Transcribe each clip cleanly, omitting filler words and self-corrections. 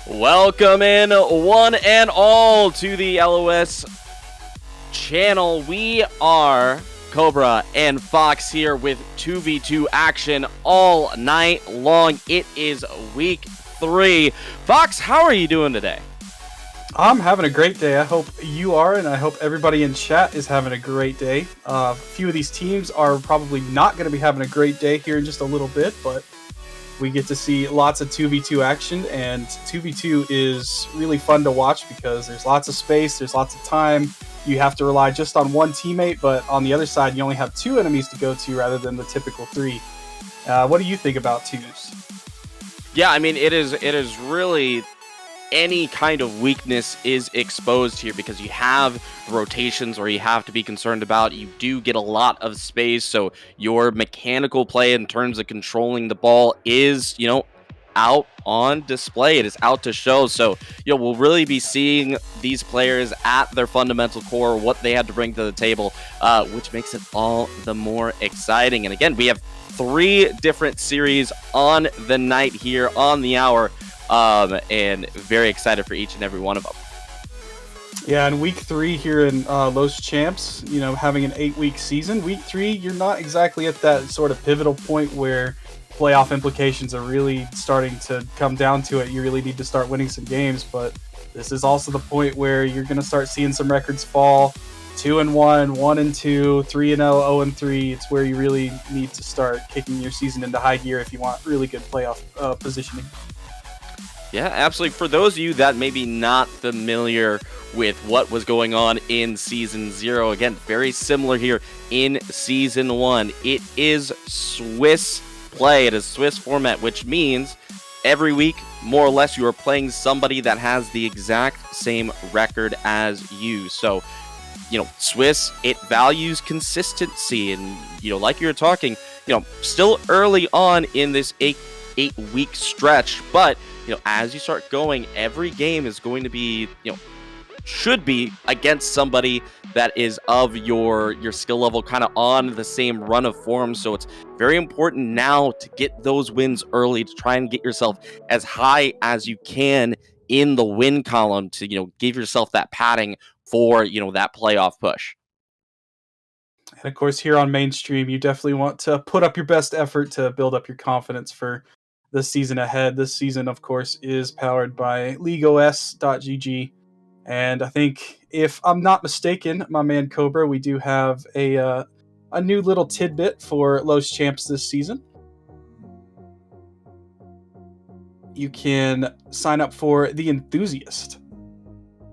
Welcome in, one and all, to the LOS channel. We are Cobra and Fox here with 2v2 action all night long. It is week 3. Fox, how are you doing today? I'm having a great day. I hope you are, and I hope everybody in chat is having a great day. A few of these teams are probably not going to be having a great day here in just a little bit, but we get to see lots of 2v2 action, and 2v2 is really fun to watch because there's lots of space, there's lots of time. You have to rely just on one teammate, but on the other side, you only have 2 enemies to go to rather than the typical 3. What do you think about 2s? Yeah, I mean, it is really any kind of weakness is exposed here because you have rotations or you have to be concerned about. You do get a lot of space, so your mechanical play in terms of controlling the ball is, out on display. It is out to show. So, we'll really be seeing these players at their fundamental core, what they had to bring to the table, which makes it all the more exciting. And again, we have 3 different series on the night here on the hour. And very excited for each and every one of them. Yeah, in week 3 here in Los Champs, having an 8-week season, week 3, you're not exactly at that sort of pivotal point where playoff implications are really starting to come down to it. You really need to start winning some games, but this is also the point where you're going to start seeing some records fall. 2-1, 1-2, 3-0, 0-3. It's where you really need to start kicking your season into high gear if you want really good playoff positioning. Yeah, absolutely. For those of you that may be not familiar with what was going on in Season 0, again, very similar here in Season 1. It is Swiss play. It is Swiss format, which means every week, more or less, you are playing somebody that has the exact same record as you. So, Swiss, it values consistency. And, like you were talking, still early on in this eight-week stretch, but as you start going, every game is going to be, should be against somebody that is of your skill level, kind of on the same run of form. So it's very important now to get those wins early, to try and get yourself as high as you can in the win column to, give yourself that padding for, that playoff push. And of course, here on mainstream, you definitely want to put up your best effort to build up your confidence for the season ahead. This season, of course, is powered by LeagueOS.gg. And I think, if I'm not mistaken, my man Cobra, we do have a new little tidbit for Los Champs this season. You can sign up for the Enthusiast.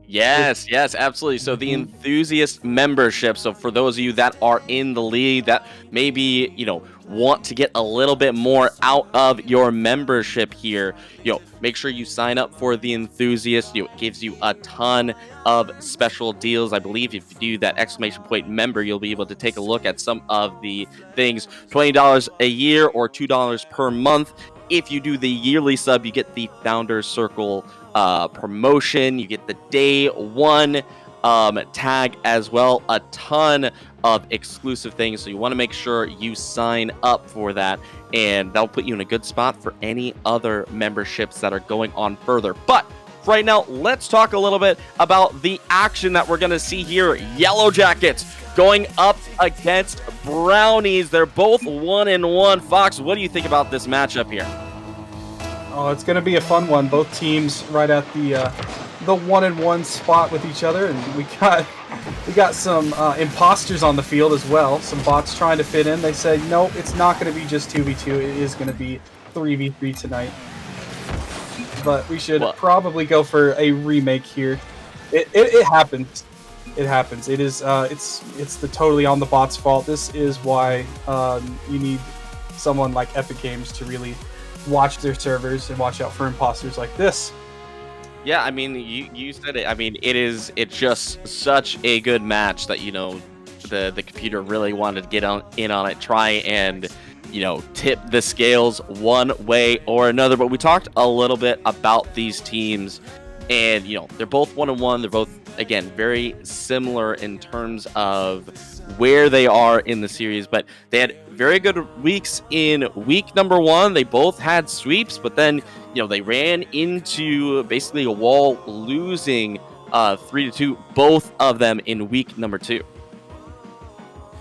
Yes, absolutely. So the Enthusiast membership. So for those of you that are in the league that maybe, want to get a little bit more out of your membership here, make sure you sign up for the Enthusiast. It gives you a ton of special deals. I believe if you do that ! member, you'll be able to take a look at some of the things. $20 a year or $2 per month. If you do the yearly sub, you get the Founders Circle promotion. You get the day 1 tag as well. A ton of exclusive things. So you want to make sure you sign up for that. And that'll put you in a good spot for any other memberships that are going on further. But right now, let's talk a little bit about the action that we're going to see here. Yellow Jackets going up against Brownies. They're both 1-1. Fox, what do you think about this matchup here? Oh, it's going to be a fun one. Both teams right at the 1-1 spot with each other, and we got some imposters on the field as well. Some bots trying to fit in. They said, no, it's not going to be just 2v2. It is going to be 3v3 tonight. But we should probably go for a remake here. It happens. It happens. It is. It's the totally on the bot's fault. This is why you need someone like Epic Games to really watch their servers and watch out for imposters like this. Yeah, I mean, you said it. I mean, it's just such a good match that the computer really wanted to get in on it, try and tip the scales one way or another. But we talked a little bit about these teams, and they're both 1-1. They're both, again, very similar in terms of where they are in the series, but they had very good weeks in week number 1. They both had sweeps, but then, they ran into basically a wall, losing 3-2, both of them in week number 2.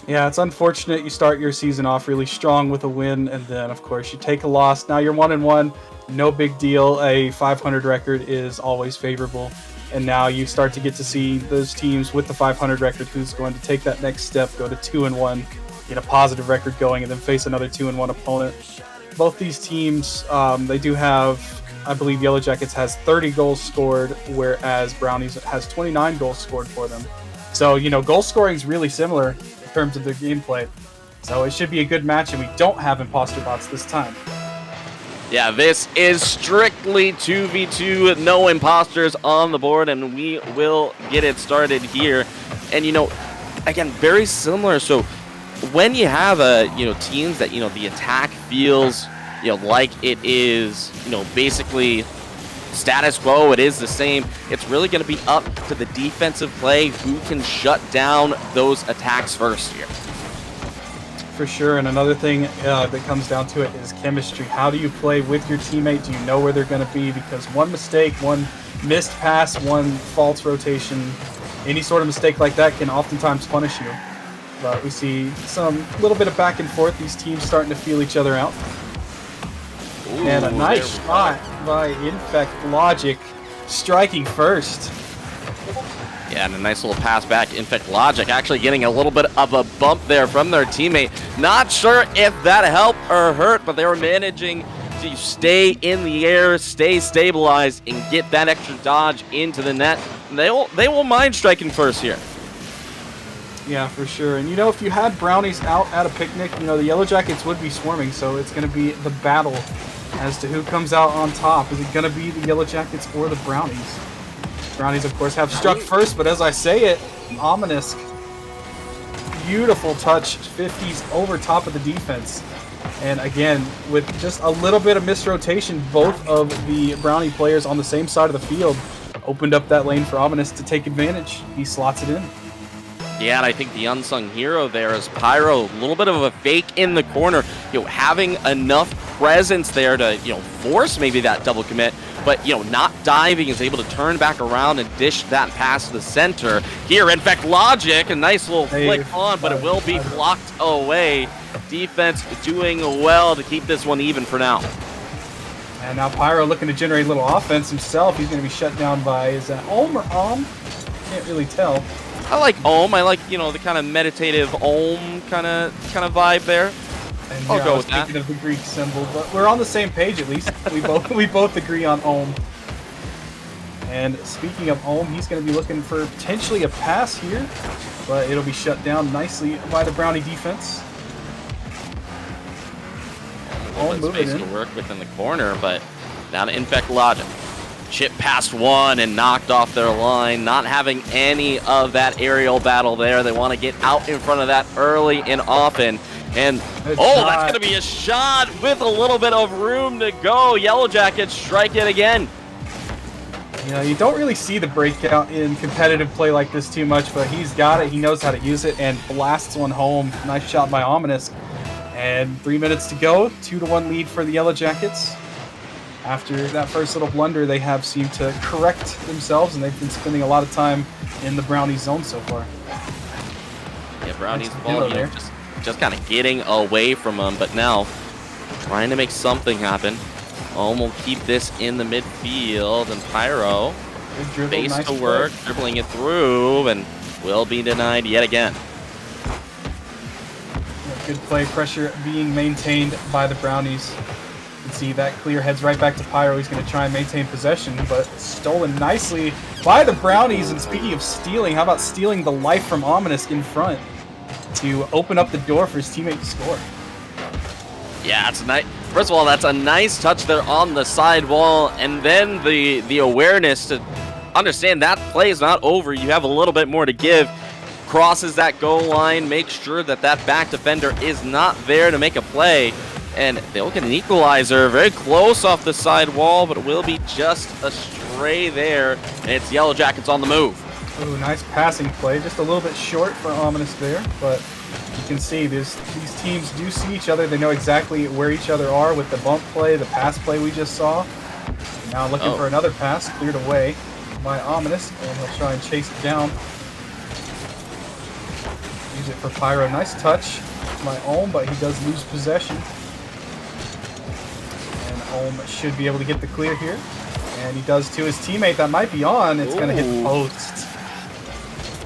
Yeah, it's unfortunate you start your season off really strong with a win, and then, of course, you take a loss. Now you're 1-1. No big deal. A 500 record is always favorable. And now you start to get to see those teams with the 500 record who's going to take that next step, go to 2-1, get a positive record going, and then face another 2-1 opponent. Both these teams, they do have, I believe Yellow Jackets has 30 goals scored, whereas Brownies has 29 goals scored for them. So, goal scoring is really similar in terms of their gameplay. So it should be a good match, and we don't have imposter bots this time. Yeah, this is strictly 2v2, no imposters on the board, and we will get it started here. And, again, very similar. So when you have teams that, the attack feels, like it is, basically status quo, it is the same, it's really going to be up to the defensive play who can shut down those attacks first here. For sure, and another thing that comes down to it is chemistry. How do you play with your teammate? Do you know where they're going to be? Because one mistake, one missed pass, one false rotation, any sort of mistake like that can oftentimes punish you. But we see some little bit of back and forth. These teams starting to feel each other out. Ooh, and a nice shot by Infect Logic, striking first. Yeah, and a nice little pass back. Infect Logic actually getting a little bit of a bump there from their teammate. Not sure if that helped or hurt, but they were managing to stay in the air, stay stabilized, and get that extra dodge into the net. And they will mind striking first here. Yeah, for sure. And if you had Brownies out at a picnic, the Yellow Jackets would be swarming, so it's going to be the battle as to who comes out on top. Is it going to be the Yellow Jackets or the Brownies? Brownies, of course, have struck first, but as I say it, Ominous, beautiful touch, 50s over top of the defense. And again, with just a little bit of misrotation, both of the Brownie players on the same side of the field opened up that lane for Ominous to take advantage. He slots it in. Yeah, and I think the unsung hero there is Pyro. A little bit of a fake in the corner, having enough presence there to, force maybe that double commit, but, not diving, is able to turn back around and dish that pass to the center. Here, Infect Logic, a nice little flick on, but it will be blocked away. Defense doing well to keep this one even for now. And now Pyro looking to generate a little offense himself. He's going to be shut down by, is that Ohm or Om? Can't really tell. I like Ohm. I like, the kind of meditative Ohm kind of vibe there. And I'll go with that. Speaking of the Greek symbol, but we're on the same page at least. We both agree on Ohm. And speaking of Ohm, he's going to be looking for potentially a pass here, but it'll be shut down nicely by the Brownie defense. Ohm moving space to work within the corner, but down to Infect Logic. Chip past one and knocked off their line, not having any of that aerial battle there. They want to get out in front of that early and often. And, that's going to be a shot with a little bit of room to go. Yellow Jackets strike it again. You don't really see the breakout in competitive play like this too much, but he's got it. He knows how to use it and blasts one home. Nice shot by Ominous. And 3 minutes to go. 2-1 lead for the Yellow Jackets. After that first little blunder, they have seemed to correct themselves, and they've been spending a lot of time in the Brownies zone so far. Yeah, Brownies ball, just kind of getting away from them, but now trying to make something happen. Will keep this in the midfield, and Pyro face to work, dribbling it through, and will be denied yet again. Good play, pressure being maintained by the Brownies. You can see that clear heads right back to Pyro. He's going to try and maintain possession, but stolen nicely by the Brownies. And speaking of stealing, how about stealing the life from Ominous in front to open up the door for his teammate to score? Yeah, it's nice. First of all, that's a nice touch there on the side wall, and then the awareness to understand that play is not over. You have a little bit more to give. Crosses that goal line, makes sure that that back defender is not there to make a play, and they'll get an equalizer very close off the side wall, but it will be just a stray there, and it's Yellow Jackets on the move. Ooh, nice passing play. Just a little bit short for Ominous there, but You can see these teams do see each other. They know exactly where each other are with the bump play, the pass play we just saw. Now looking for another pass, cleared away by Ominous, and he'll try and chase it down. Use it for Pyro. Nice touch by Olm, but he does lose possession. And Olm should be able to get the clear here. And he does to his teammate. That might be on. It's going to hit the post.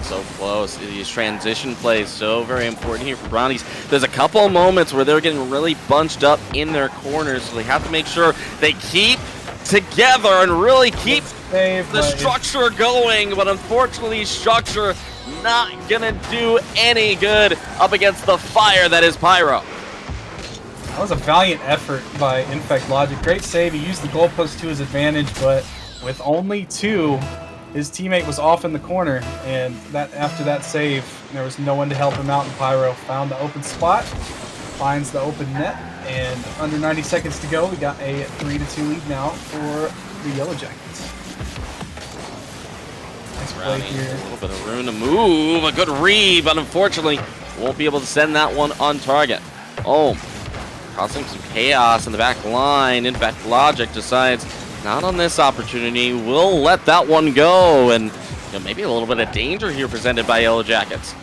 So close. These transition plays so very important here for Brownies. There's a couple of moments where they're getting really bunched up in their corners, so they have to make sure they keep together and really keep the structure going. But unfortunately, structure not gonna do any good up against the fire that is Pyro. That was a valiant effort by Infect Logic. Great save. He used the goalpost to his advantage, but with only 2, his teammate was off in the corner, and after that save, there was no one to help him out, and Pyro found the open spot, finds the open net, and under 90 seconds to go, we got a 3-2 lead now for the Yellow Jackets. Nice play here. A little bit of room to move, a good read, but unfortunately, won't be able to send that one on target. Oh, causing some chaos in the back line. In fact, Logic decides not on this opportunity. We'll let that one go, and maybe a little bit of danger here presented by Yellow Jackets.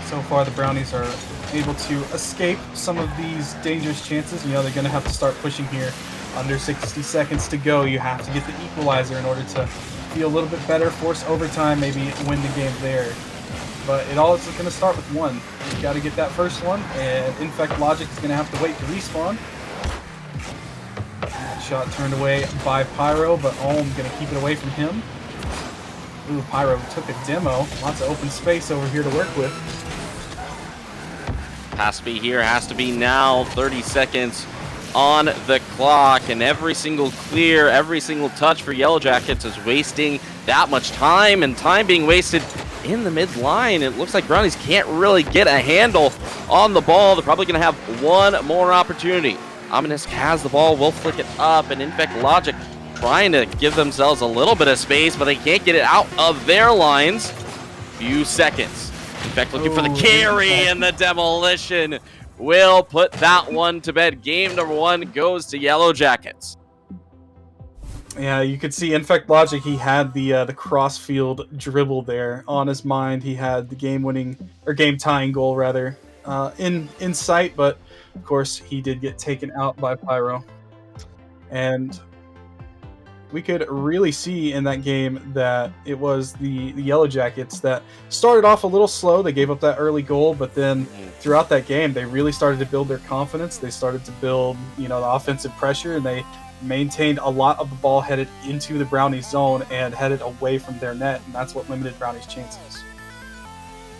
So far, the Brownies are able to escape some of these dangerous chances. They're going to have to start pushing here. Under 60 seconds to go, you have to get the equalizer in order to feel a little bit better, force overtime, maybe win the game there. But it all is going to start with 1. You've got to get that first one, and Infect Logic is going to have to wait to respawn. Shot turned away by Pyro, but Olm going to keep it away from him. Ooh, Pyro took a demo. Lots of open space over here to work with. Has to be here, has to be now. 30 seconds on the clock, and every single clear, every single touch for Yellow Jackets is wasting that much time, and time being wasted in the mid-line. It looks like Brownies can't really get a handle on the ball. They're probably going to have one more opportunity. Ominous has the ball, will flick it up, and Infect Logic trying to give themselves a little bit of space, but they can't get it out of their lines. Few seconds. Infect looking for the carry, and the demolition will put that one to bed. Game number 1 goes to Yellow Jackets. Yeah, you could see Infect Logic, he had the cross-field dribble there on his mind. He had the game-winning, or game-tying goal, rather, in sight, but of course, he did get taken out by Pyro. And we could really see in that game that it was the Yellow Jackets that started off a little slow. They gave up that early goal, but then throughout that game, they really started to build their confidence. They started to build, the offensive pressure, and they maintained a lot of the ball headed into the Brownies zone and headed away from their net, and that's what limited Brownies' chances.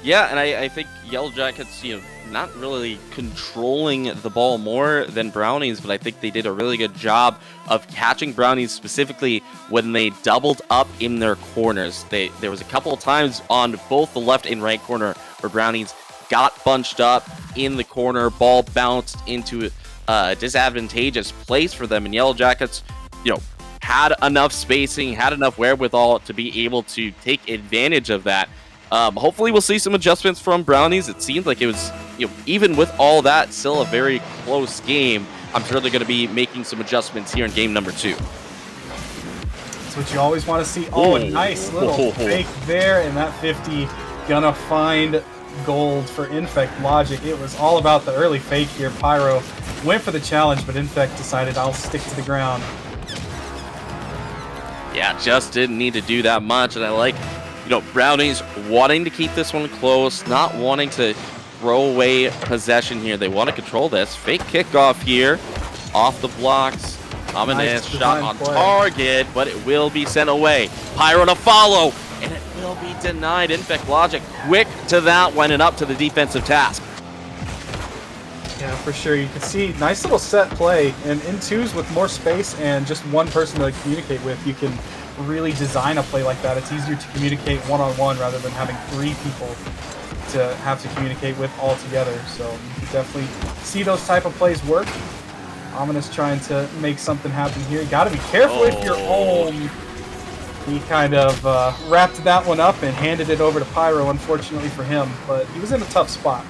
Yeah, and I think Yellow Jackets, not really controlling the ball more than Brownies, but I think they did a really good job of catching Brownies specifically when they doubled up in their corners. There was a couple of times on both the left and right corner where Brownies got bunched up in the corner, ball bounced into a disadvantageous place for them, and Yellow Jackets, had enough spacing, had enough wherewithal to be able to take advantage of that. Hopefully we'll see some adjustments from Brownies. It seemed like it was, even with all that, still a very close game. I'm sure they're going to be making some adjustments here in game number 2. That's what you always want to see. Oh, a nice little fake there, and that 50 gonna find gold for Infect Logic. It was all about the early fake here. Pyro went for the challenge, but Infect decided, I'll stick to the ground. Yeah, just didn't need to do that much, and I like Brownies wanting to keep this one close, not wanting to throw away possession here. They want to control this. Fake kickoff here, off the blocks. Ominous shot on target, but it will be sent away. Pyro to follow, and it will be denied. Infect Logic quick to that one and up to the defensive task. Yeah, for sure. You can see nice little set play, and in twos with more space and just one person to communicate with, you can really design a play like that. It's easier to communicate one-on-one rather than having 3 people to have to communicate with all together. So you can definitely see those type of plays work. Ominous trying to make something happen here. You got to be careful if you're home. He kind of wrapped that one up and handed it over to Pyro, unfortunately for him, but he was in a tough spot.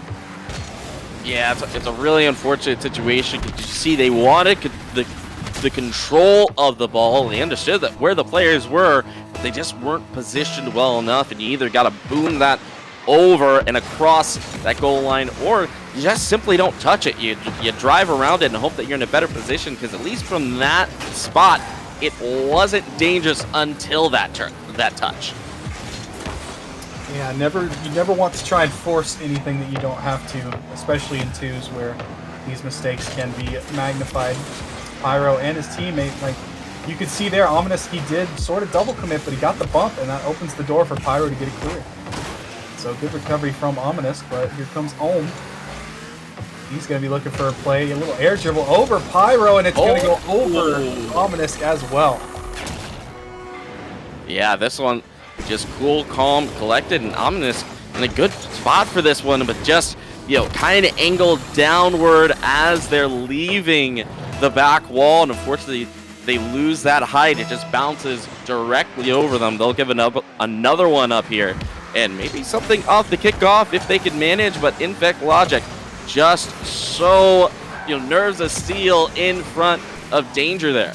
Yeah, it's a really unfortunate situation. You see, they wanted the control of the ball. They understood that where the players were, but they just weren't positioned well enough, and you either got to boom that over and across that goal line, or you just simply don't touch it. You drive around it and hope that you're in a better position, because at least from that spot, it wasn't dangerous until that touch. Yeah, you never want to try and force anything that you don't have to, especially in twos where these mistakes can be magnified. Pyro and his teammate, like you could see there, Ominous, he did sort of double commit, but he got the bump, and that opens the door for Pyro to get it clear. So good recovery from Ominous, but here comes Ohm. He's going to be looking for a play, a little air dribble over Pyro, and it's going to go over Ominous as well. Yeah, this one just cool, calm, collected, and Ominous in a good spot for this one, but just, kind of angled downward as they're leaving the back wall, and unfortunately they lose that height. It just bounces directly over them. They'll give another one up here, and maybe something off the kickoff if they can manage, but Infect Logic just so, nerves of steel in front of danger there.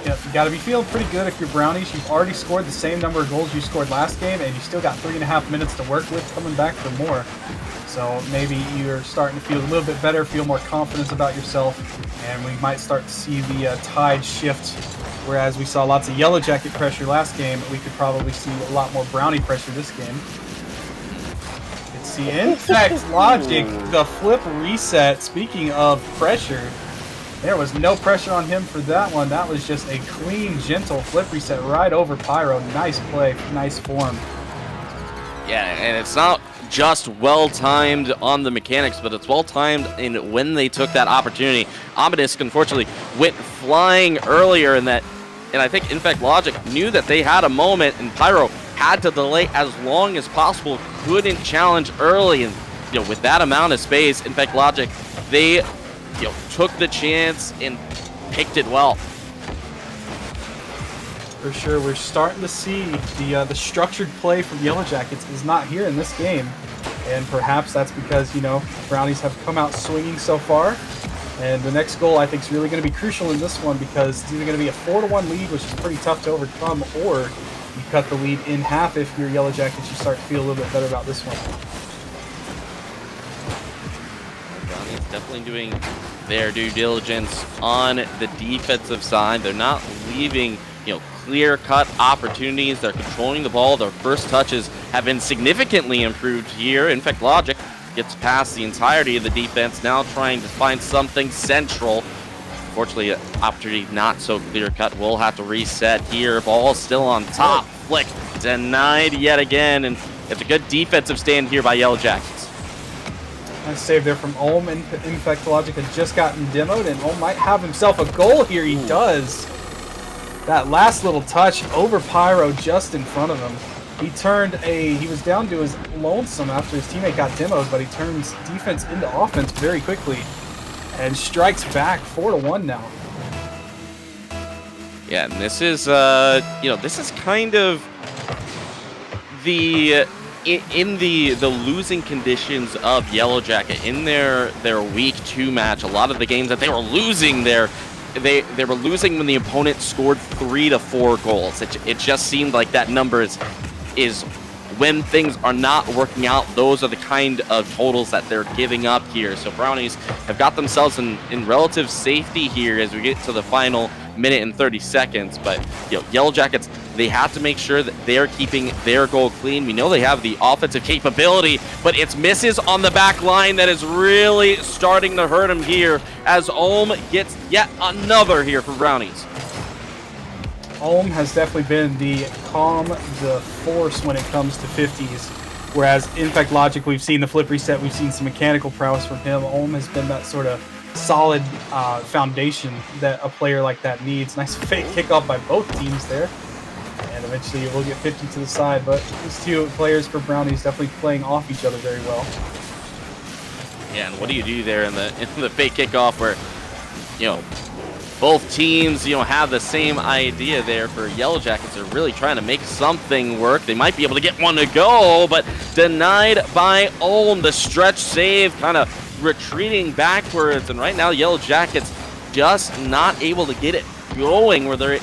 Yeah, you got to be feeling pretty good if you're Brownies. You've already scored the same number of goals you scored last game, and you still got 3.5 minutes to work with coming back for more. So maybe you're starting to feel a little bit better, feel more confidence about yourself, and we might start to see the tide shift. Whereas we saw lots of Yellow Jacket pressure last game, we could probably see a lot more Brownie pressure this game. Let's see, Infect Logic, the flip reset. Speaking of pressure, there was no pressure on him for that one. That was just a clean, gentle flip reset right over Pyro. Nice play, nice form. Yeah, and it's not just well-timed on the mechanics, but it's well-timed in when they took that opportunity. Ominous, unfortunately, went flying earlier in that, and I think Infect Logic knew that they had a moment, and Pyro had to delay as long as possible, couldn't challenge early, and with that amount of space, Infect Logic, they took the chance and picked it well. For sure, we're starting to see the structured play from Yellow Jackets is not here in this game, and perhaps that's because Brownies have come out swinging so far. And the next goal I think is really going to be crucial in this one, because it's either going to be a 4-1 lead, which is pretty tough to overcome, or you cut the lead in half if you're Yellow Jackets. You start to feel a little bit better about this one. Brownies definitely doing their due diligence on the defensive side. They're not leaving clear-cut opportunities. They're controlling the ball. Their first touches have been significantly improved here. Infect Logic gets past the entirety of the defense, now trying to find something central. Unfortunately, opportunity not so clear-cut. We'll have to reset here. Ball still on top. Flick denied yet again, and it's a good defensive stand here by Yellow Jackets. Nice save there from Ohm. Infect Logic had just gotten demoed, and Ohm might have himself a goal here. He does. That last little touch over Pyro just in front of him. He was down to his lonesome after his teammate got demoed, but he turns defense into offense very quickly and strikes back 4-1 now. Yeah, and this is this is kind of the in the losing conditions of Yellow Jacket in their week 2 match. A lot of the games that they were losing there, they were losing when the opponent scored 3 to 4 goals. It just seemed like that number is when things are not working out, those are the kind of totals that they're giving up here. So Brownies have got themselves in relative safety here as we get to the final minute and 30 seconds. But Yellow Jackets, they have to make sure that they're keeping their goal clean. We know they have the offensive capability, but it's misses on the back line that is really starting to hurt them here as Ohm gets yet another here for Brownies. Ohm has definitely been the calm, the force when it comes to 50s. Whereas Infect Logic, we've seen the flip reset, we've seen some mechanical prowess from him. Ohm has been that sort of solid foundation that a player like that needs. Nice fake kickoff by both teams there. And eventually we'll get 50 to the side, but these two players for Brownies definitely playing off each other very well. Yeah, and what do you do there in the fake kickoff where, both teams, have the same idea there. For Yellow Jackets, they're really trying to make something work. They might be able to get one to go, but denied by Olm. The stretch save kind of retreating backwards, and right now Yellow Jackets just not able to get it going where they're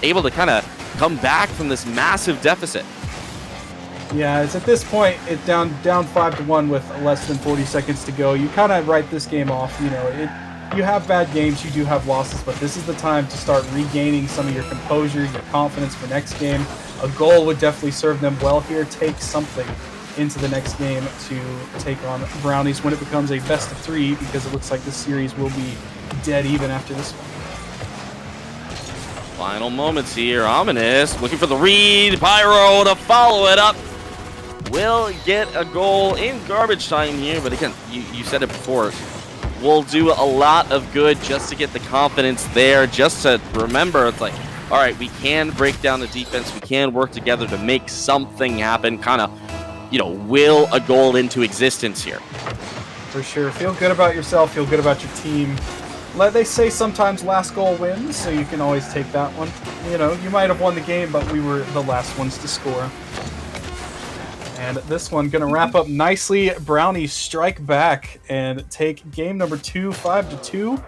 able to kind of come back from this massive deficit. Yeah, it's at this point, it's down 5-1 with less than 40 seconds to go. You kind of write this game off. You have bad games, you do have losses, but this is the time to start regaining some of your composure, your confidence for next game. A goal would definitely serve them well here. Take something into the next game to take on Brownies when it becomes a best of 3, because it looks like this series will be dead even after this one. Final moments here. Ominous looking for the read. Pyro to follow it up. Will get a goal in garbage time here, but again, you said it before. We'll do a lot of good just to get the confidence there, just to remember it's like, all right, we can break down the defense. We can work together to make something happen, kind of, will a goal into existence here. For sure. Feel good about yourself. Feel good about your team. They say sometimes last goal wins, so you can always take that one. You might have won the game, but we were the last ones to score. And this one going to wrap up nicely. Brownies strike back and take game number 2, 5-2.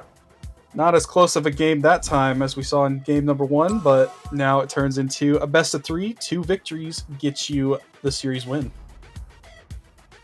Not as close of a game that time as we saw in game number 1, but now it turns into a best of 3. 2 victories gets you the series win.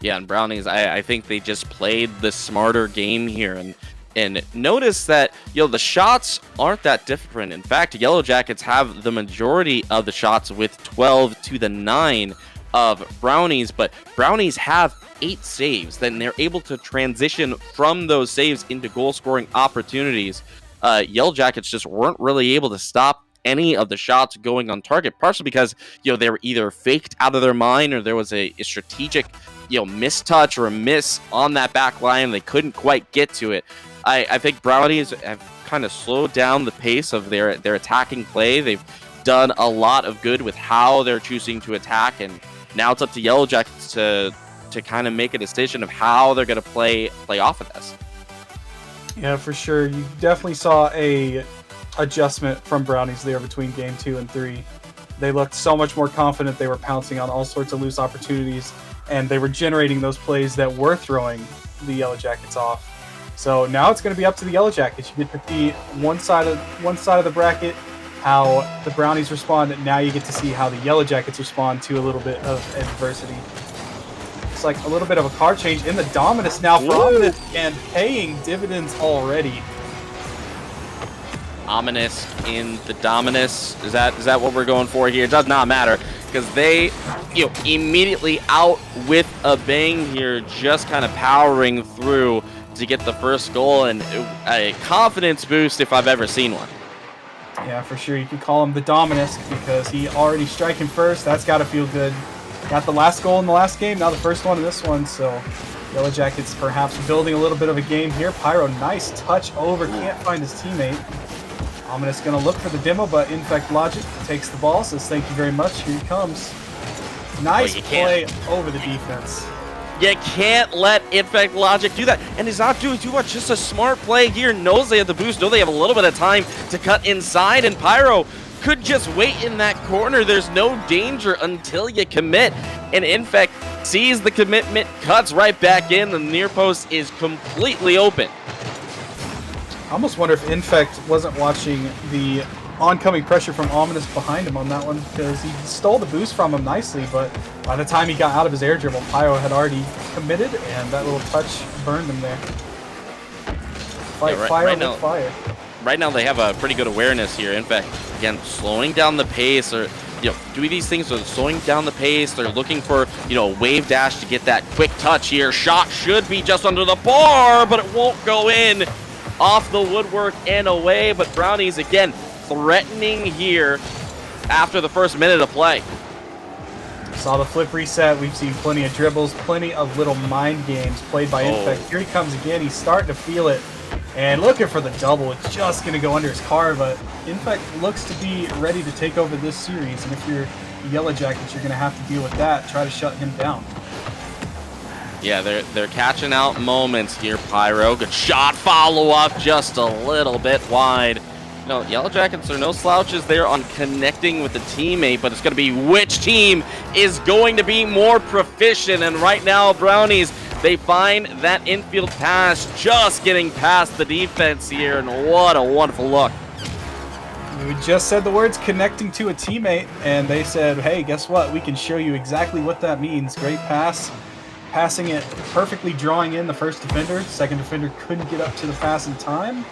Yeah, and Brownies, I think they just played the smarter game here, and notice that the shots aren't that different. In fact, Yellow Jackets have the majority of the shots with 12-9 of Brownies, but Brownies have 8 saves. Then they're able to transition from those saves into goal-scoring opportunities. Yellow Jackets just weren't really able to stop any of the shots going on target, partially because they were either faked out of their mind, or there was a strategic mistouch or a miss on that back line. They couldn't quite get to it. I think Brownies have kind of slowed down the pace of their attacking play. They've done a lot of good with how they're choosing to attack, and now it's up to Yellow Jackets to kind of make a decision of how they're going to play off of this. Yeah, for sure. You definitely saw a adjustment from Brownies there between game 2 and 3. They looked so much more confident. They were pouncing on all sorts of loose opportunities, and they were generating those plays that were throwing the Yellow Jackets off. So now it's going to be up to the Yellow Jackets. You get to see one side of the bracket, how the Brownies respond, and now you get to see how the Yellow Jackets respond to a little bit of adversity. It's like a little bit of a card change in the Dominus now for Ominous, and paying dividends already. Ominous in the Dominus. Is that what we're going for here? It does not matter, because they immediately out with a bang here, just kind of powering through to get the first goal, and a confidence boost if I've ever seen one. Yeah, for sure. You can call him the Dominus because he already striking first. That's got to feel good. Got the last goal in the last game, now the first one in this one. So Yellow Jackets perhaps building a little bit of a game here. Pyro, nice touch over. Can't find his teammate. Ominous going to look for the demo, but Infect Logic takes the ball, says thank you very much. Here he comes. Nice play over the defense. You can't let Infect Logic do that. And he's not doing too much. Just a smart play here. Knows they have the boost. Know they have a little bit of time to cut inside. And Pyro could just wait in that corner. There's no danger until you commit. And Infect sees the commitment, cuts right back in. The near post is completely open. I almost wonder if Infect wasn't watching the oncoming pressure from Ominous behind him on that one, because he stole the boost from him nicely, but by the time he got out of his air dribble, Pyro had already committed, and that little touch burned him there. Fight fire with fire. Right now they have a pretty good awareness here. In fact, again, slowing down the pace, or doing these things, so slowing down the pace. They're looking for wave dash to get that quick touch here. Shot should be just under the bar, but it won't go in. Off the woodwork and away, but Brownies again threatening here after the first minute of play. Saw the flip reset. We've seen plenty of dribbles, plenty of little mind games played by Infect. Here he comes again. He's starting to feel it and looking for the double. It's just going to go under his car, but Infect looks to be ready to take over this series, and if you're Yellow Jackets, you're going to have to deal with that, try to shut him down. Yeah, they're catching out moments here, Pyro. Good shot, follow-up, just a little bit wide. Yellow Jackets are no slouches there on connecting with the teammate, but it's going to be which team is going to be more proficient. And right now, Brownies, they find that infield pass just getting past the defense here, and what a wonderful look. We just said the words connecting to a teammate, and they said, hey, guess what? We can show you exactly what that means. Great pass. Passing it perfectly, drawing in the first defender. Second defender couldn't get up to the pass in time.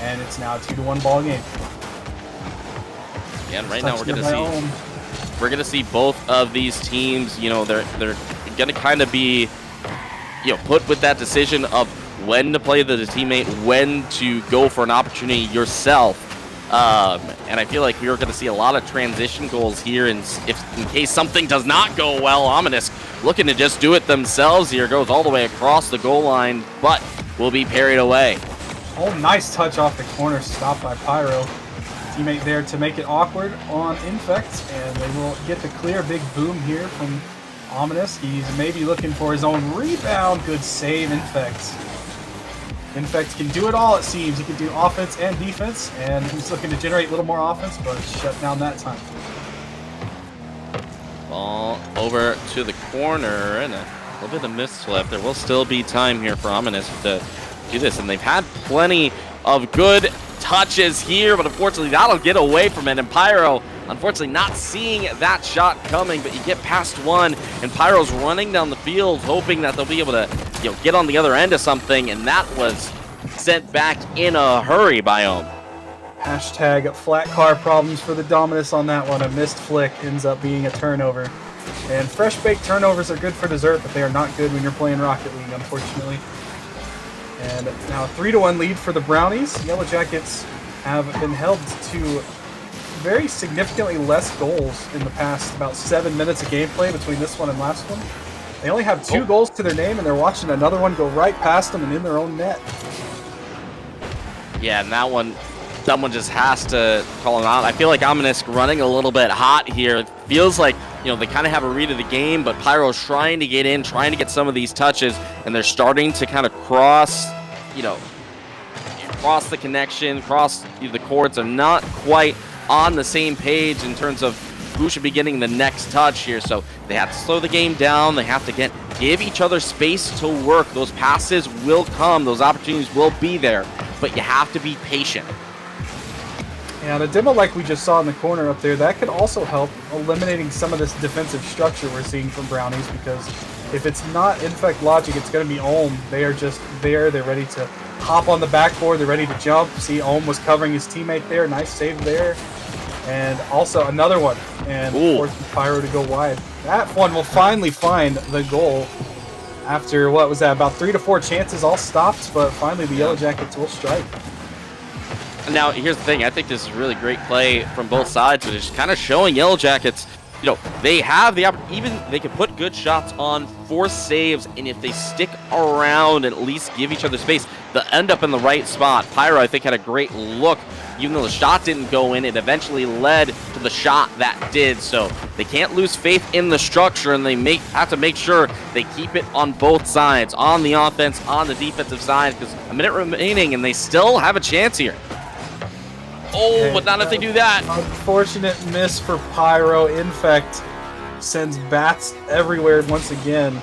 And it's now a 2-1 ball game. Yeah, and right now we're gonna see both of these teams. They're gonna kind of be put with that decision of when to play the teammate, when to go for an opportunity yourself. And I feel like we are going to see a lot of transition goals here, and in case something does not go well, Ominous looking to just do it themselves here, goes all the way across the goal line, but will be parried away. Oh, nice touch off the corner, stopped by Pyro. Teammate there to make it awkward on Infect, and they will get the clear. Big boom here from Ominous. He's maybe looking for his own rebound. Good save, Infect. Infect can do it all, it seems. He can do offense and defense, and he's looking to generate a little more offense, but shut down that time. Ball over to the corner, and a little bit of mislip. There will still be time here for Ominous to do this, and they've had plenty of good touches here, but unfortunately that'll get away from it, and Pyro unfortunately not seeing that shot coming, but you get past one, and Pyro's running down the field hoping that they'll be able to get on the other end of something, and that was sent back in a hurry by Ohm. Hashtag flat car problems for the Dominus on that one. A missed flick ends up being a turnover. And fresh baked turnovers are good for dessert, but they are not good when you're playing Rocket League, unfortunately. And now a 3-1 lead for the Brownies. Yellow Jackets have been held to very significantly less goals in the past about 7 minutes of gameplay between this one and last one. They only have 2 goals to their name, and they're watching another one go right past them and in their own net. Yeah, and that one, someone just has to call him out. I feel like Ominous running a little bit hot here. It feels like, they kind of have a read of the game, but Pyro's trying to get in, trying to get some of these touches, and they're starting to kind of cross the connection, cross the courts. Are not quite on the same page in terms of who should be getting the next touch here. So they have to slow the game down. They have to give each other space to work. Those passes will come. Those opportunities will be there, but you have to be patient. And a demo like we just saw in the corner up there, that could also help eliminating some of this defensive structure we're seeing from Brownies, because if it's not Infect Logic, it's going to be Ohm. They are just there. They're ready to hop on the backboard. They're ready to jump. See, Ohm was covering his teammate there. Nice save there. And also another one. And forcing Pyro to go wide. That one will finally find the goal after, what was that, about 3 to 4 chances all stopped, but finally the Yellow Jackets will strike. Now, here's the thing. I think this is really great play from both sides, but it's kind of showing Yellow Jackets, they have the even they can put good shots on, force saves, and if they stick around and at least give each other space, they'll end up in the right spot. Pyro, I think, had a great look. Even though the shot didn't go in, it eventually led to the shot that did. So they can't lose faith in the structure, and they have to make sure they keep it on both sides, on the offense, on the defensive side, because a minute remaining, and they still have a chance here. Oh, but not if they do that. Unfortunate miss for Pyro. Infect sends bats everywhere once again.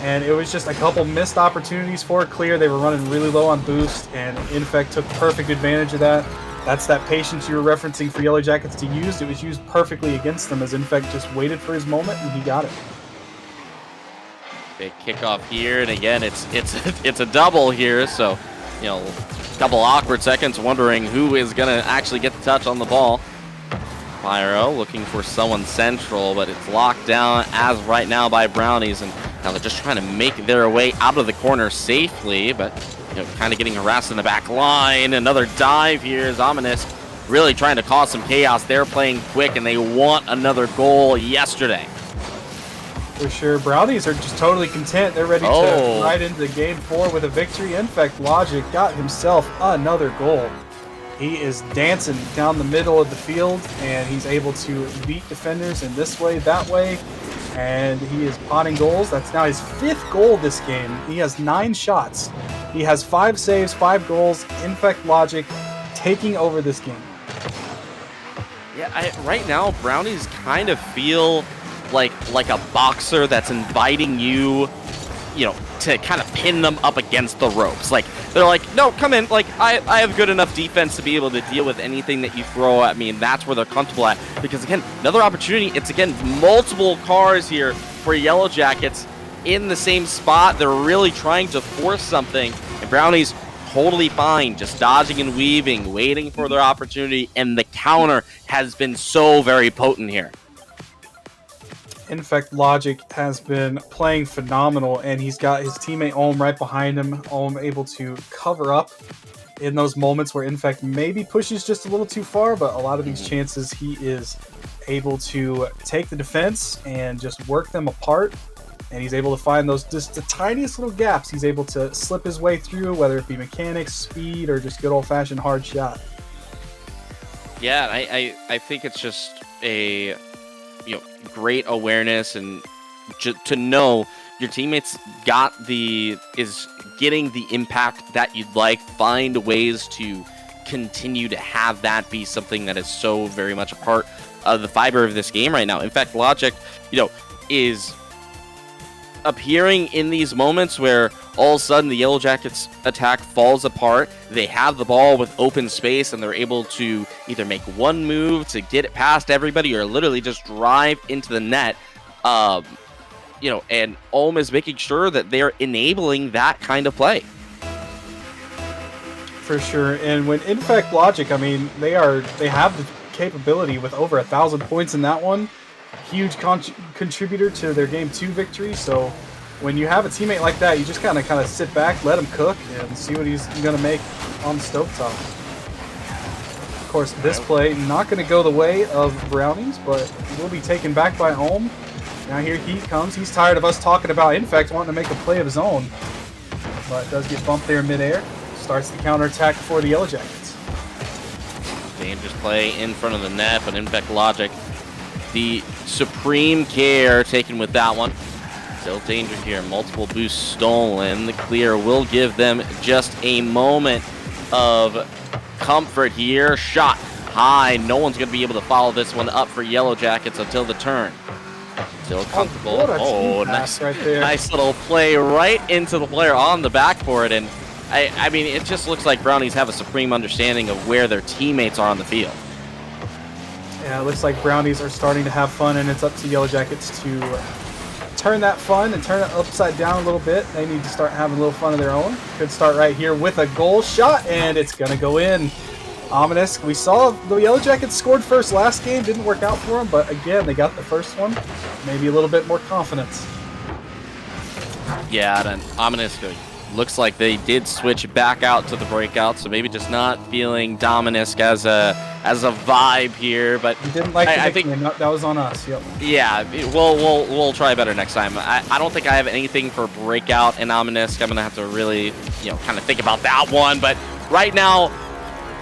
And it was just a couple missed opportunities for it clear. They were running really low on boost, and Infect took perfect advantage of that. That's that patience you were referencing for Yellow Jackets to use. It was used perfectly against them as Infect just waited for his moment, and he got it. Big kickoff here, and again, it's a double here, so, a couple awkward seconds wondering who is going to actually get the touch on the ball. Pyro looking for someone central, but it's locked down as right now by Brownies, and now they're just trying to make their way out of the corner safely, but kind of getting harassed in the back line. Another dive here is Ominous, really trying to cause some chaos. They're playing quick, and they want another goal yesterday. For sure. Brownies are just totally content. They're ready to ride into game 4 with a victory. Infect Logic got himself another goal. He is dancing down the middle of the field, and he's able to beat defenders in this way, that way, and he is potting goals. That's now his 5th goal this game. He has 9 shots. He has 5 saves, 5 goals. Infect Logic taking over this game. Yeah, right now, Brownies kind of feel like a boxer that's inviting you, to kind of pin them up against the ropes. Like, they're like, no, come in. Like, I have good enough defense to be able to deal with anything that you throw at me, and that's where they're comfortable at. Because, again, another opportunity. It's, again, multiple cars here for Yellow Jackets in the same spot. They're really trying to force something, and Brownies totally fine, just dodging and weaving, waiting for their opportunity, and the counter has been so very potent here. In fact, Logic has been playing phenomenal, and he's got his teammate Ohm right behind him. Ohm able to cover up in those moments where Infect maybe pushes just a little too far, but a lot of these chances he is able to take the defense and just work them apart. And he's able to find those just the tiniest little gaps. He's able to slip his way through, whether it be mechanics, speed, or just good old-fashioned hard shot. Yeah, I think it's just a great awareness, and to know your teammates is getting the impact that you'd like. Find ways to continue to have that be something that is so very much a part of the fiber of this game right now. In fact, Logic, is appearing in these moments where all of a sudden the Yellow Jackets attack falls apart. They have the ball with open space, and they're able to either make one move to get it past everybody or literally just drive into the net. And Ohm is making sure that they're enabling that kind of play. For sure. And when in fact Logic, I mean, they have the capability with over 1,000 points in that one. Huge contributor to their Game 2 victory. So when you have a teammate like that, you just kind of sit back, let him cook, and see what he's going to make on the stovetop. Of course, this play not going to go the way of Brownies, but will be taken back by Ohm. Now here he comes. He's tired of us talking about Infect wanting to make a play of his own, but does get bumped there in midair. Starts the counterattack for the Yellow Jackets. Dangerous play in front of the net, but Infect Logic, the supreme care taken with that one. Still danger here. Multiple boosts stolen. The clear will give them just a moment of comfort here. Shot high. No one's going to be able to follow this one up for Yellow Jackets until the turn. Still comfortable. Oh, nice right there. Nice little play right into the player on the backboard. And I mean, it just looks like Brownies have a supreme understanding of where their teammates are on the field. Yeah, it looks like Brownies are starting to have fun, and it's up to Yellow Jackets to turn that fun and turn it upside down a little bit. They need to start having a little fun of their own. Could start right here with a goal shot, and it's going to go in. Ominous. We saw the Yellow Jackets scored first last game. Didn't work out for them, but again, they got the first one. Maybe a little bit more confidence. Yeah, and Ominous looks like they did switch back out to the breakout, so maybe just not feeling Dominisk as a vibe here. But we didn't like the victory, and that was on us. Yep. Yeah, we'll try better next time. I don't think I have anything for breakout and Omnisk. I'm gonna have to really kind of think about that one. But right now,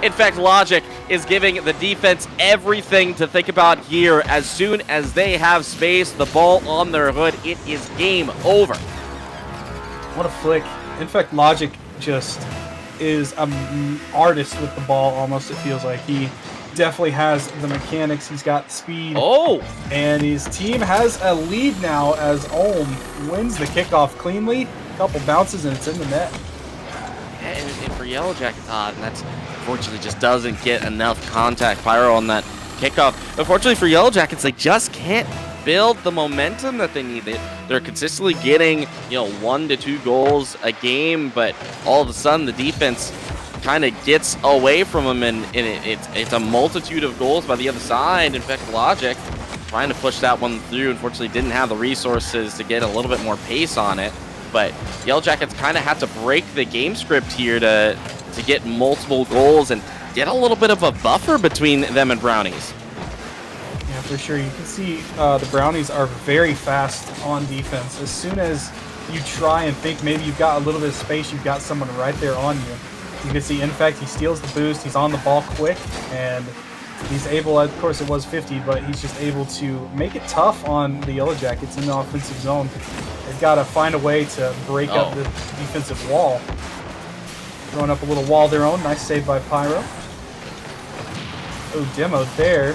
in fact, Logic is giving the defense everything to think about here. As soon as they have space, the ball on their hood, it is game over. What a flick. In fact, Logic just is an artist with the ball, almost, it feels like. He definitely has the mechanics. He's got speed. Oh! And his team has a lead now as Ohm wins the kickoff cleanly. A couple bounces, and it's in the net. And for Yellow Jackets, that's unfortunately just doesn't get enough contact. Pyro on that kickoff. Unfortunately for Yellow Jackets, they just can't build the momentum that they need. They're consistently getting 1 to 2 goals a game, but all of a sudden the defense kind of gets away from them, and it's a multitude of goals by the other side. In fact, Logic trying to push that one through, unfortunately didn't have the resources to get a little bit more pace on it. But Yellow Jackets kind of had to break the game script here to get multiple goals and get a little bit of a buffer between them and Brownies. Yeah, for sure. You can see the Brownies are very fast on defense. As soon as you try and think maybe you've got a little bit of space, you've got someone right there on you. You can see, in fact, he steals the boost. He's on the ball quick, and he's able, of course it was 50, but he's just able to make it tough on the Yellow Jackets in the offensive zone. They've got to find a way to break up the defensive wall. Throwing up a little wall of their own. Nice save by Pyro. Oh, demo there.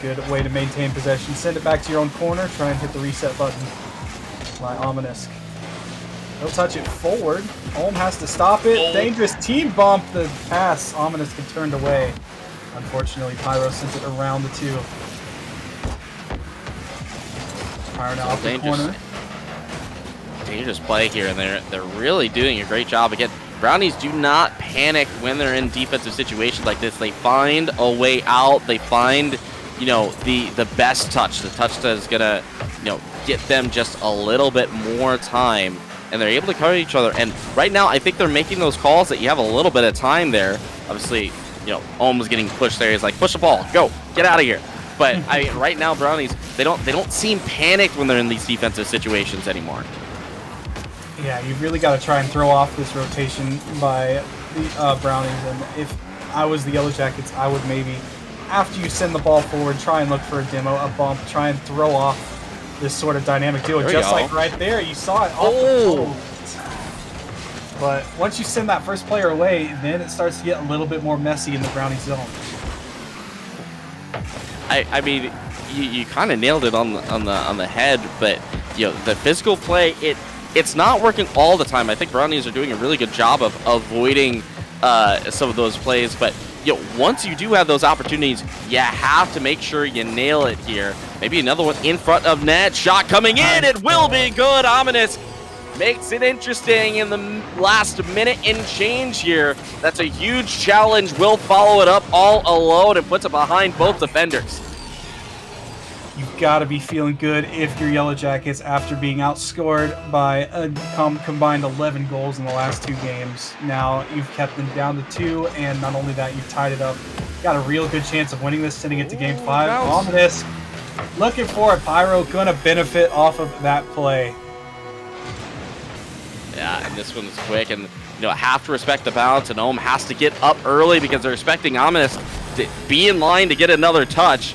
Good way to maintain possession. Send it back to your own corner. Try and hit the reset button by Omnisk. He'll touch it forward. Olm has to stop it. Dangerous team bump. The pass. Omnisk had turned away. Unfortunately, Pyro sent it around the two. Pyro now off the corner. Dangerous play here, and they're really doing a great job. Again, Brownies do not panic when they're in defensive situations like this. They find a way out. They find, you know, the best touch, the touch that is gonna, you know, get them just a little bit more time, and they're able to cover each other. And right now, I think they're making those calls that you have a little bit of time there. Obviously, you know, Ohm was getting pushed there. He's like, push the ball, go, get out of here. But I mean, right now, Brownies, they don't seem panicked when they're in these defensive situations anymore. Yeah, you've really got to try and throw off this rotation by the Brownies. And if I was the Yellow Jackets, I would maybe, after you send the ball forward, try and look for a demo, a bump, try and throw off this sort of dynamic duo. Just like right there, you saw it off the post. But once you send that first player away, then it starts to get a little bit more messy in the Brownie zone. I mean, you kind of nailed it on the head, but you know, the physical play, it's not working all the time. I think Brownies are doing a really good job of avoiding some of those plays, but you know, once you do have those opportunities, you have to make sure you nail it here. Maybe another one in front of net. Shot coming in. It will be good. Ominous makes it interesting in the last minute and change here. That's a huge challenge. Will follow it up all alone and puts it behind both defenders. You've got to be feeling good if you're Yellow Jackets after being outscored by a combined 11 goals in the last 2 games. Now you've kept them down to 2, and not only that, you've tied it up. Got a real good chance of winning this, sending it to Game 5. Ominous looking for it. Pyro gonna benefit off of that play. Yeah, and this one's quick, and you know, have to respect the balance, and Ohm has to get up early because they're expecting Ominous to be in line to get another touch.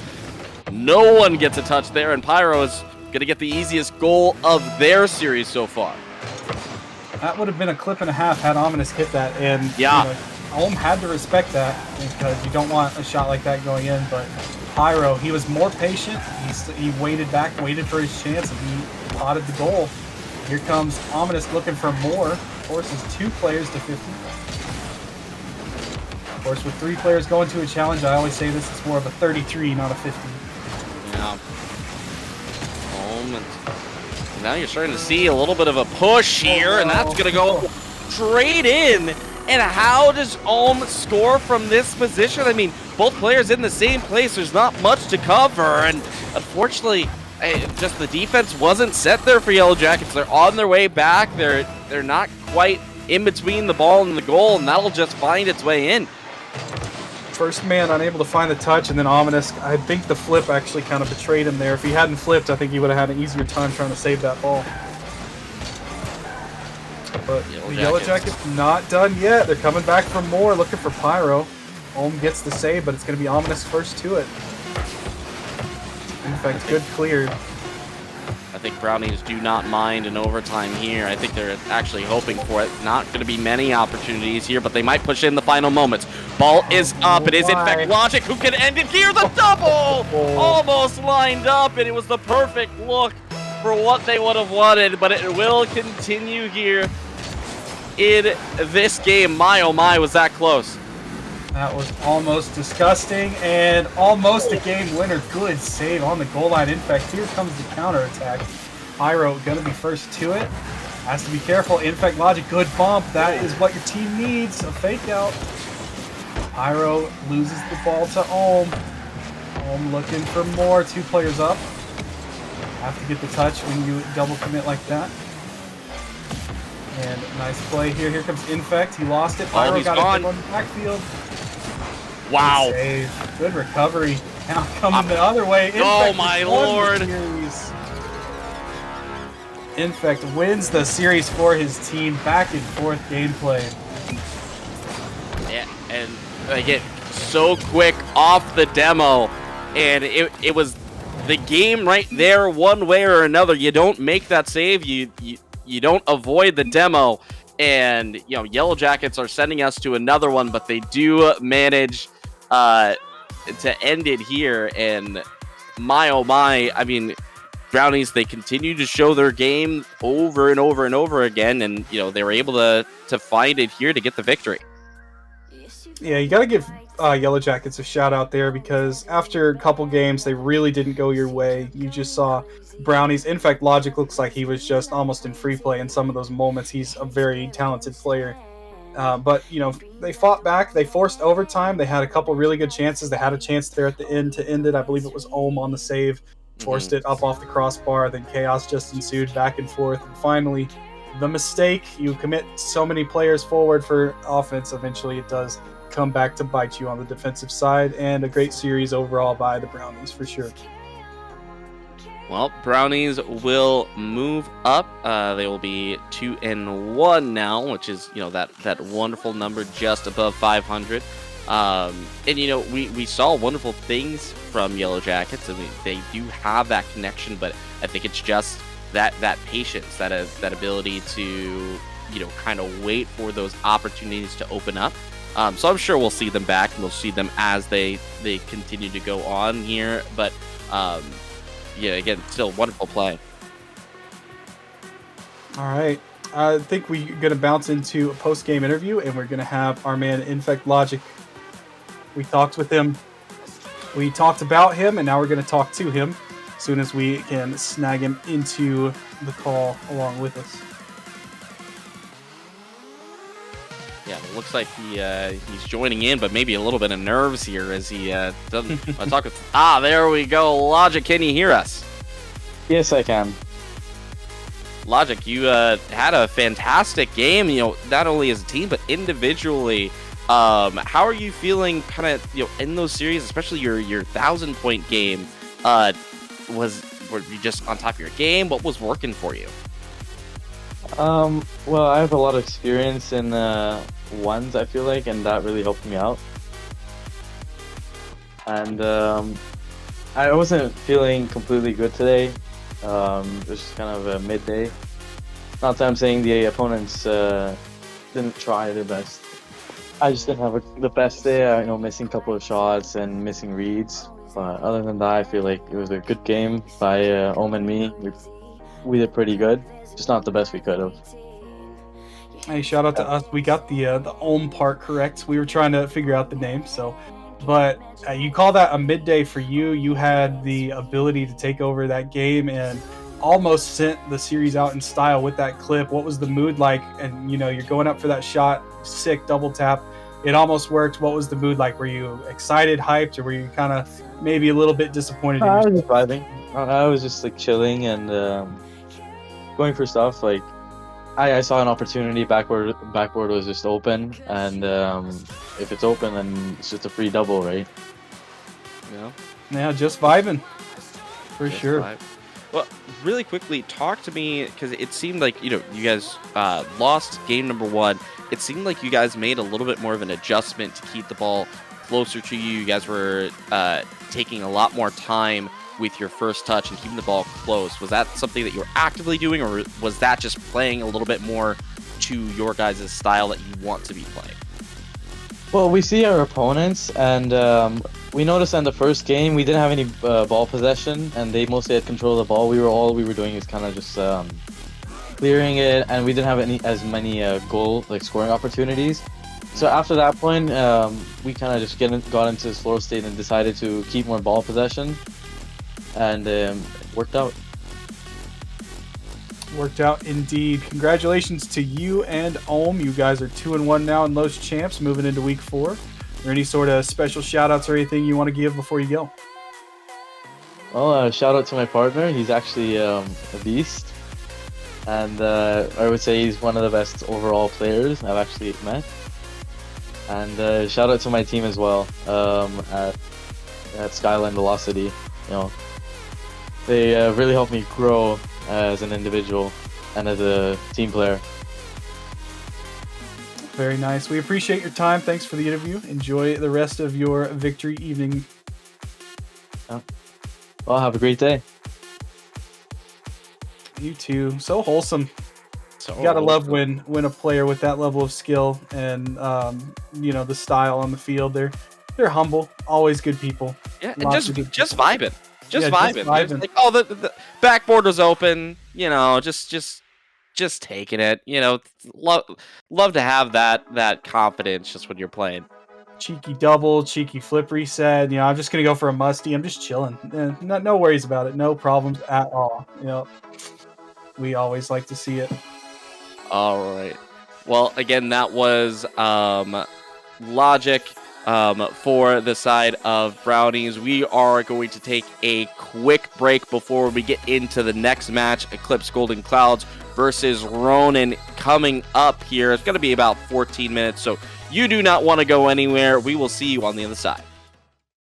No one gets a touch there, and Pyro is going to get the easiest goal of their series so far. That would have been a clip and a half had Ominous hit that, and yeah, you know, Ohm had to respect that because you don't want a shot like that going in, but Pyro, he was more patient. He waited back, waited for his chance, and he potted the goal. Here comes Ominous looking for more. Forces 2 players to 50. Of course, with 3 players going to a challenge, I always say this is more of a 33, not a 50. Yeah. Now you're starting to see a little bit of a push here, and that's going to go straight in. And how does Ohm score from this position? I mean, both players in the same place. There's not much to cover, and unfortunately, just the defense wasn't set there for Yellow Jackets. They're on their way back. They're not quite in between the ball and the goal, and that'll just find its way in. First man unable to find the touch, and then Ominous, I think the flip actually kind of betrayed him there. If he hadn't flipped, I think he would have had an easier time trying to save that ball. But the Yellow Jackets not done yet. They're coming back for more, looking for Pyro. Ohm gets the save, but it's going to be Ominous first to it. In fact, good cleared. I think Brownies do not mind an overtime here. I think they're actually hoping for it. Not going to be many opportunities here, but they might push in the final moments. Ball is up. It is in fact Logic who can end it here. The double! Almost lined up, and it was the perfect look for what they would have wanted, but it will continue here in this game. My, oh my, was that close. That was almost disgusting, and almost a game winner. Good save on the goal line. In fact, here comes the counterattack. Pyro gonna be first to it. Has to be careful. In fact, Logic, good bump. That is what your team needs, a fake out. Pyro loses the ball to Ohm. Ohm looking for more. 2 players up. Have to get the touch when you double commit like that. And nice play here. Here comes Infect. He lost it. Pyro got it on the backfield. Wow. Good save. Good recovery. Now coming the other way. Oh my lord. Infect wins the series for his team. Back and forth gameplay. Yeah, and they get so quick off the demo, and it was the game right there one way or another. You don't make that save, you don't avoid the demo, And Yellow Jackets are sending us to another one, but they do manage to end it here. And my oh my, I mean, Brownies, they continue to show their game over and over and over again, and they were able to find it here to get the victory. Yeah, you got to give Yellow Jackets a shout out there, because after a couple games, they really didn't go your way. You just saw Brownies. In fact, Logic looks like he was just almost in free play in some of those moments. He's a very talented player. But they fought back. They forced overtime. They had a couple really good chances. They had a chance there at the end to end it. I believe it was Ohm on the save, forced it up off the crossbar. Then chaos just ensued back and forth. And finally, the mistake. You commit so many players forward for offense. Eventually, it does come back to bite you on the defensive side. And a great series overall by the Brownies for sure. Well, Brownies will move up. They will be 2-1 now, which is that wonderful number just above 500. And we saw wonderful things from Yellow Jackets. I mean, they do have that connection, but I think it's just that patience, that ability to kind of wait for those opportunities to open up. So I'm sure we'll see them back, and we'll see them as they continue to go on here. But yeah, again, still wonderful play. All right. I think we're going to bounce into a post-game interview, and we're going to have our man Infect Logic. We talked with him. We talked about him, and now we're going to talk to him as soon as we can snag him into the call along with us. Yeah, it looks like he's joining in, but maybe a little bit of nerves here as he doesn't want to talk with. There we go. Logic, can you hear us? Yes, I can. Logic, you had a fantastic game. Not only as a team but individually. How are you feeling, kind of in those series, especially your 1,000-point game? Were you just on top of your game? What was working for you? Well, I have a lot of experience in ones, I feel like, and that really helped me out. And I wasn't feeling completely good today. It was just kind of a midday. Not that I'm saying the opponents didn't try their best. I just didn't have the best day. Missing a couple of shots and missing reads. But other than that, I feel like it was a good game by Ohm and me. We did pretty good. Just not the best we could have. Hey, shout out to us. We got the Ohm part correct. We were trying to figure out the name, but you call that a midday for you. You had the ability to take over that game and almost sent the series out in style with that clip. What was the mood like? And you're going up for that shot, sick double tap. It almost worked. What was the mood like? Were you excited, hyped, or were you kind of maybe a little bit disappointed? I was just vibing. I was just like chilling and going for stuff. Like I saw an opportunity. Backboard was just open, and if it's open, then it's just a free double, right? Yeah, just vibing for sure. Vibe. Well, really quickly, talk to me, because it seemed like you guys lost game number 1. It seemed like you guys made a little bit more of an adjustment to keep the ball closer to you. You guys were taking a lot more time with your first touch and keeping the ball close. Was that something that you were actively doing, or was that just playing a little bit more to your guys' style that you want to be playing? Well, we see our opponents, and we noticed in the first game we didn't have any ball possession, and they mostly had control of the ball. All we were doing is kind of just clearing it, and we didn't have as many scoring opportunities. So after that point, we kind of just got into this floor state and decided to keep more ball possession, and it worked out. Worked out indeed. Congratulations to you and Ohm. You guys are 2-1 now in Los Champs, moving into week 4. Are there any sort of special shout outs or anything you want to give before you go? Well, shout out to my partner. He's actually a beast, and I would say he's one of the best overall players I've actually met. And shout out to my team as well, at Skyline Velocity. They really helped me grow as an individual and as a team player. Very nice. We appreciate your time. Thanks for the interview. Enjoy the rest of your victory evening. Well, have a great day. You too. So wholesome. You gotta love when a player with that level of skill and you know, the style on the field. They're humble, always good people. Yeah, and Lots of good just people. vibing. Just Yeah, vibing. just Just vibing. like, oh, the backboard was open, you know, just taking it, you know. Love to have that confidence just when you're playing. Cheeky double, cheeky flip reset. You know, I'm just gonna go for a musty. I'm just chilling. No worries about it. No problems at all. You know, we always like to see it. All right. Well, again, that was logic for the side of Brownies. We are going to take a quick break before we get into the next match, Eclipse Golden Clouds versus Ronin, coming up here. It's going to be about 14 minutes, so you do not want to go anywhere. We will see you on the other side.